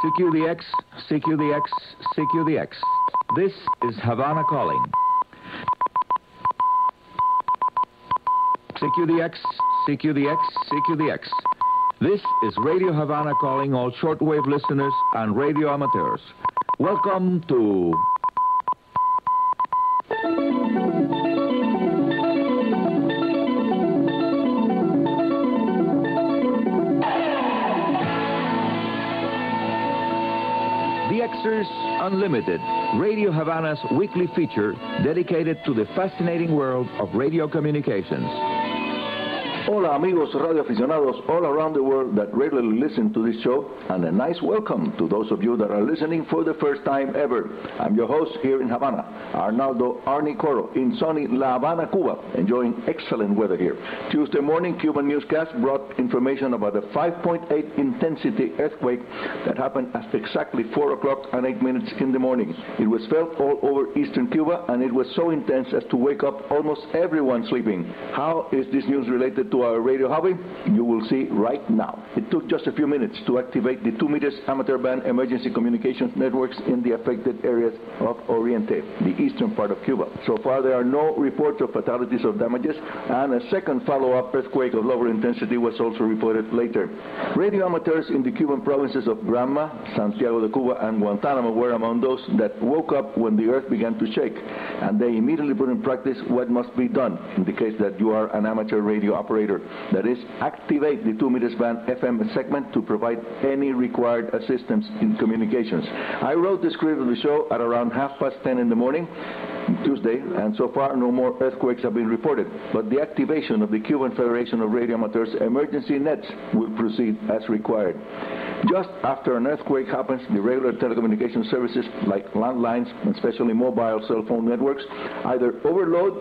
CQ the X, CQ the X, CQ the X. This is Havana calling. CQ the X, CQ the X, CQ the X. This is Radio Havana calling all shortwave listeners and radio amateurs. Welcome to... DXers Unlimited, Radio Havana's weekly feature dedicated to the fascinating world of radio communications. Hola amigos radio aficionados all around the world that regularly listen to this show, and a nice welcome to those of you that are listening for the first time ever. I'm your host here in Havana, Arnaldo Arnie Coro, in sunny La Habana, Cuba, enjoying excellent weather here. Tuesday morning, Cuban newscast brought information about a 5.8 intensity earthquake that happened at exactly 4 o'clock and 8 minutes in the morning. It was felt all over eastern Cuba, and it was so intense as to wake up almost everyone sleeping. How is this news related to our radio hobby? You will see right now. It took just a few minutes to activate the 2 meters amateur band emergency communications networks in the affected areas of Oriente, the eastern part of Cuba. So far there are no reports of fatalities or damages, and a second follow-up earthquake of lower intensity was also reported later. Radio amateurs in the Cuban provinces of Granma, Santiago de Cuba, and Guantanamo were among those that woke up when the earth began to shake, and they immediately put in practice what must be done in the case that you are an amateur radio operator. That is, activate the 2 meters band FM segment to provide any required assistance in communications. I wrote the script of the show at around 10:30 in the morning, Tuesday, and so far no more earthquakes have been reported. But the activation of the Cuban Federation of Radio Amateurs emergency nets will proceed as required. Just after an earthquake happens, the regular telecommunication services like landlines, and especially mobile cell phone networks, either overload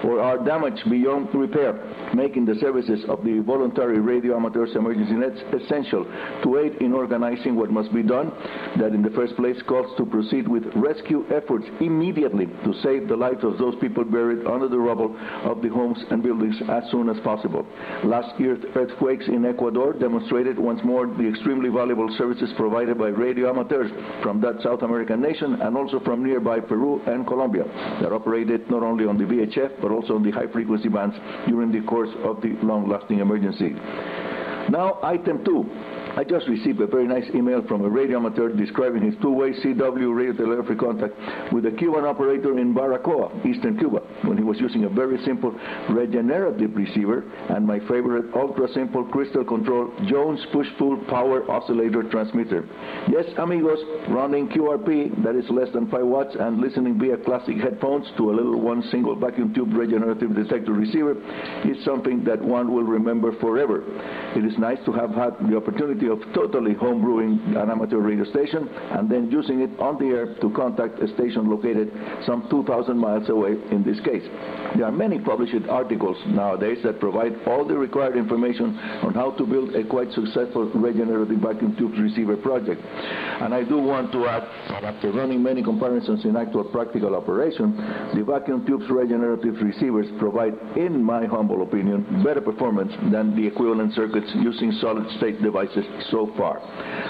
or are damaged beyond repair, making the services of the voluntary radio amateurs emergency nets essential to aid in organizing what must be done. That in the first place calls to proceed with rescue efforts immediately to save the lives of those people buried under the rubble of the homes and buildings as soon as possible. Last year's earthquakes in Ecuador demonstrated once more the extremely valuable services provided by radio amateurs from that South American nation, and also from nearby Peru and Colombia, that operated not only on the VHF but also on the high frequency bands during the course of the long-lasting emergency. Now, item 2. I just received a very nice email from a radio amateur describing his two-way CW radio telegraphy contact with a Cuban operator in Baracoa, eastern Cuba, when he was using a very simple regenerative receiver and my favorite ultra-simple crystal control Jones push-pull power oscillator transmitter. Yes, amigos, running QRP, that is less than 5 watts, and listening via classic headphones to a little one single vacuum tube regenerative detector receiver is something that one will remember forever. It is nice to have had the opportunity of totally homebrewing an amateur radio station and then using it on the air to contact a station located some 2,000 miles away in this case. There are many published articles nowadays that provide all the required information on how to build a quite successful regenerative vacuum tube receiver project. And I do want to add that after running many comparisons in actual practical operation, the vacuum tubes regenerative receivers provide, in my humble opinion, better performance than the equivalent circuits using solid-state devices so far.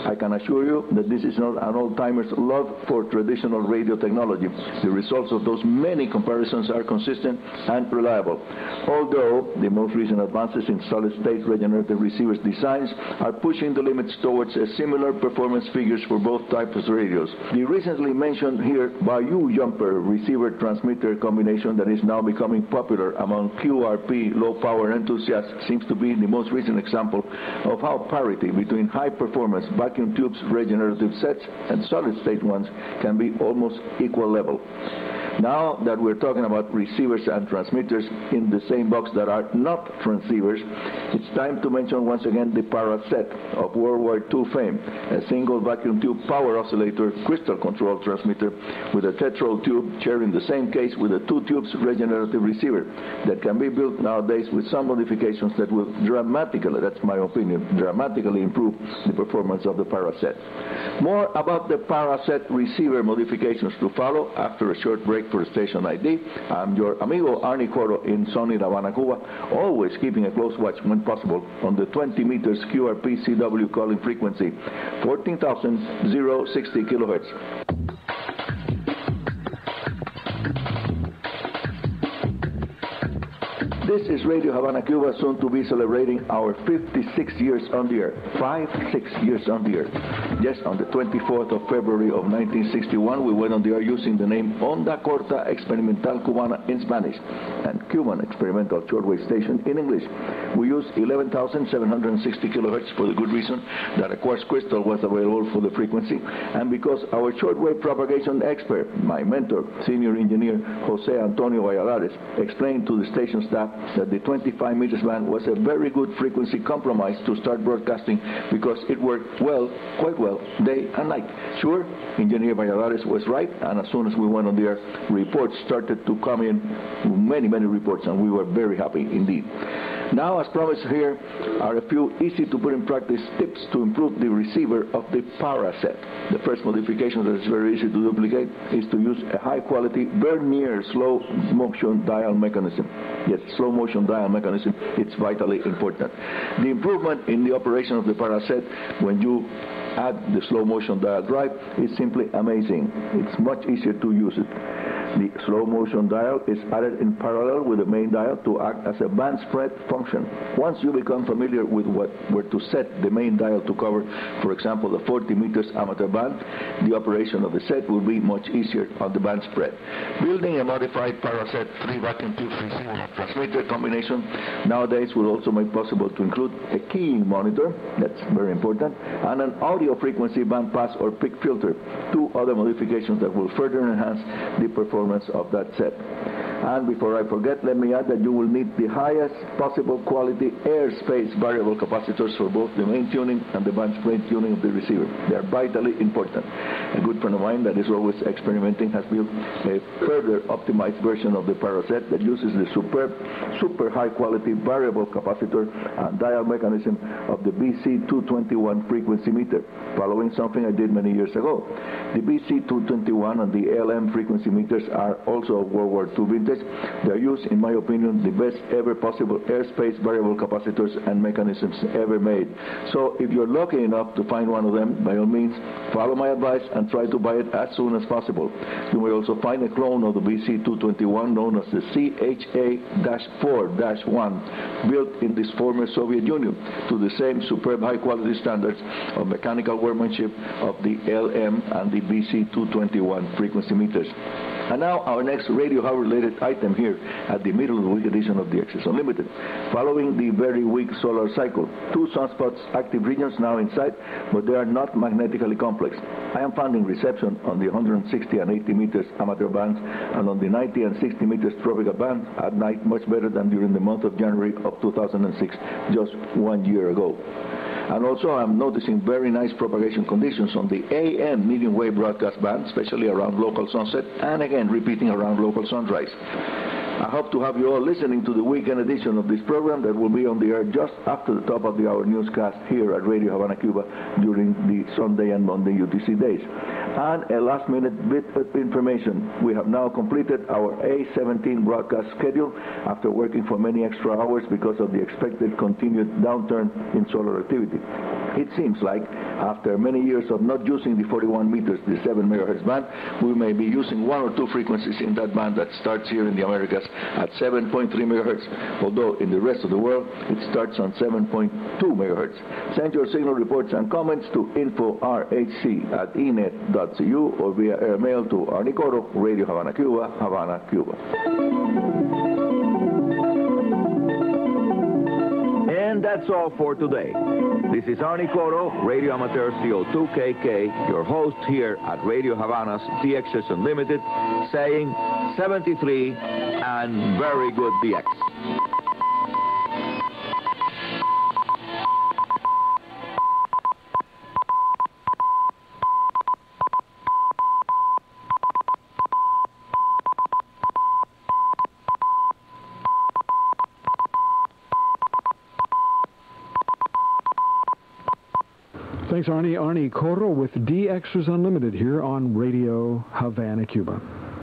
I can assure you that this is not an old-timer's love for traditional radio technology. The results of those many comparisons are consistent and reliable, although the most recent advances in solid-state regenerative receivers designs are pushing the limits towards a similar performance figures for both types of radios. The recently mentioned here Bayou Jumper receiver-transmitter combination that is now becoming popular among QRP low-power enthusiasts seems to be the most recent example of how parity between high-performance vacuum tubes regenerative sets and solid-state ones can be almost equal level. Now that we're talking about receivers and transmitters in the same box that are not transceivers, it's time to mention once again the Paraset of World War II fame, a single vacuum tube power oscillator crystal control transmitter with a tetrol tube sharing the same case with a 2 tubes regenerative receiver that can be built nowadays with some modifications that will dramatically, that's my opinion, dramatically improve the performance of the Paraset. More about the Paraset receiver modifications to follow after a short break check for station ID. I'm your amigo Arnie Coro in sunny Havana, Cuba, always keeping a close watch when possible on the 20 meters QRP-CW calling frequency, 14,060 kilohertz. This is Radio Havana Cuba, soon to be celebrating our 56 years on the air. 6 years on the air. Yes, on the 24th of February of 1961, we went on the air using the name Onda Corta Experimental Cubana in Spanish and Cuban Experimental Shortwave Station in English. We used 11,760 kilohertz for the good reason that a quartz crystal was available for the frequency, and because our shortwave propagation expert, my mentor, senior engineer Jose Antonio Valladares, explained to the station staff that the 25 meters band was a very good frequency compromise to start broadcasting because it worked well, quite well, day and night. Sure, Engineer Valladares was right, and as soon as we went on the air, reports started to come in, many reports, and we were very happy indeed. Now, as promised, here are a few easy to put in practice tips to improve the receiver of the paraset. The first modification that is very easy to duplicate is to use a high quality Vernier slow motion dial mechanism. Yes, slow motion dial mechanism, it's vitally important. The improvement in the operation of the paraset when you add the slow motion dial drive is simply amazing. It's much easier to use it. The slow motion dial is added in parallel with the main dial to act as a band spread function. Once you become familiar with where to set the main dial to cover, for example, the 40 meters amateur band, the operation of the set will be much easier on the band spread. Building a modified paraset 3 vacuum tube receiver transmitter combination nowadays will also make possible to include a keying monitor, that's very important, and an audio frequency band pass or peak filter, two other modifications that will further enhance the performance of that set. And before I forget, let me add that you will need the highest possible quality airspace variable capacitors for both the main tuning and the band spread tuning of the receiver. They are vitally important. A good friend of mine that is always experimenting has built a further optimized version of the paraset that uses the super high quality variable capacitor and dial mechanism of the BC221 frequency meter, following something I did many years ago. The BC221 and the LM frequency meters are also World War II vintage. They are used, in my opinion, the best ever possible airspace variable capacitors and mechanisms ever made. So if you're lucky enough to find one of them, by all means, follow my advice and try to buy it as soon as possible. You may also find a clone of the BC221 known as the CHA-4-1, built in this former Soviet Union to the same superb high quality standards of mechanical workmanship of the LM and the BC221 frequency meters. And now our next Radio Hour related item here at the middle of the week edition of DXers Unlimited. Following the very weak solar cycle, 2 sunspots active regions now in sight, but they are not magnetically complex. I am finding reception on the 160 and 80 meters amateur bands and on the 90 and 60 meters tropical band at night much better than during the month of January of 2006, just 1 year ago. And also I'm noticing very nice propagation conditions on the AM medium wave broadcast band, especially around local sunset, and again repeating around local sunrise. I hope to have you all listening to the weekend edition of this program that will be on the air just after the top of the hour newscast here at Radio Havana Cuba during the Sunday and Monday UTC days. And a last-minute bit of information. We have now completed our A17 broadcast schedule after working for many extra hours because of the expected continued downturn in solar activity. It seems like after many years of not using the 41 meters, the 7 megahertz band, we may be using 1 or 2 frequencies in that band that starts here in the Americas at 7.3 megahertz, although in the rest of the world it starts on 7.2 megahertz. Send your signal reports and comments to info.rhc@enet.cu or via airmail to Arnie Coro, Radio Havana Cuba, Havana, Cuba. And that's all for today. This is Arnie Coro, Radio Amateur CO2KK, your host here at Radio Havana's DXers Unlimited, saying 73 and very good DX. Thanks, Arnie. Arnie Coro with DXers Unlimited here on Radio Havana, Cuba.